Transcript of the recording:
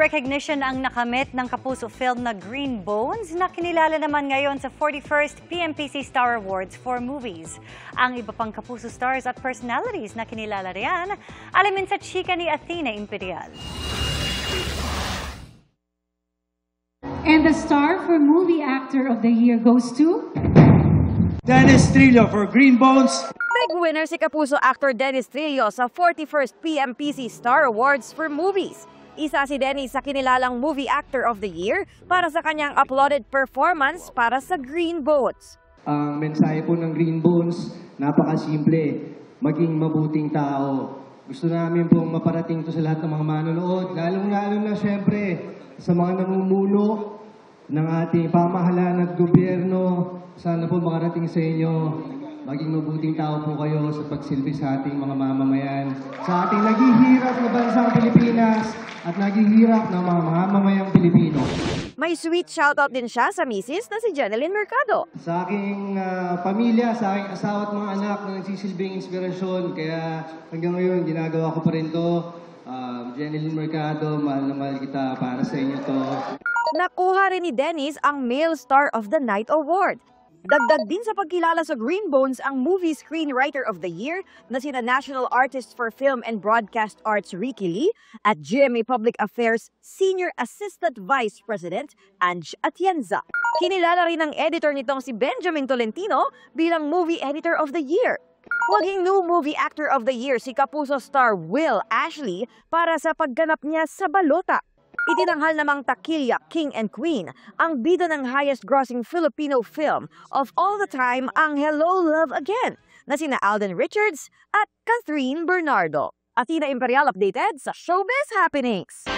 recognition ang nakamit ng kapuso film na Green Bones na kinilala naman ngayon sa 41st PMPC Star Awards for Movies. Ang iba pang kapuso stars at personalities na kinilala riyan, alamin sa chika ni Athena Imperial. And the star for Movie Actor of the Year goes to Dennis Trillo for Green Bones. Big winner si kapuso actor Dennis Trillo sa 41st PMPC Star Awards for Movies. Isa si Dennis sa kinilalang Movie Actor of the Year para sa kanyang applauded performance para sa Green Bones. Ang mensahe po ng Green Bones, napakasimple, maging mabuting tao. Gusto namin pong maparating to sa lahat ng mga manonood, lalong-lalo na syempre sa mga namumuno ng ating pamahalaan at gobyerno. Sana po makarating sa inyo, maging mabuting tao po kayo sa pagsilbi sa ating mga mamamayan, sa ating naghihirap na bansang Pilipinas at naghihirap ng mga mamamayang Pilipino. May sweet shoutout din siya sa misis na si Jeneline Mercado. Sa aking pamilya, sa aking asawa at mga anak na nagsisilbing inspirasyon, kaya hanggang ngayon ginagawa ko pa rin to. Jeneline Mercado, mahal na mahal kita, para sa inyo to. Nakuha rin ni Dennis ang Male Star of the Night Award. Dagdag din sa pagkilala sa Green Bones ang Movie Screenwriter of the Year na sina National Artist for Film and Broadcast Arts Ricky Lee at GMA Public Affairs Senior Assistant Vice President Ange Atienza. Kinilala rin ang editor nitong si Benjamin Tolentino bilang Movie Editor of the Year. Maging new Movie Actor of the Year si kapuso star Will Ashley para sa pagganap niya sa Balota. Itinanghal namang Taquilla, King and Queen ang bida ng highest-grossing Filipino film of all the time ang Hello, Love Again na sina Alden Richards at Catherine Bernardo. Athena Imperial updated sa Showbiz Happenings.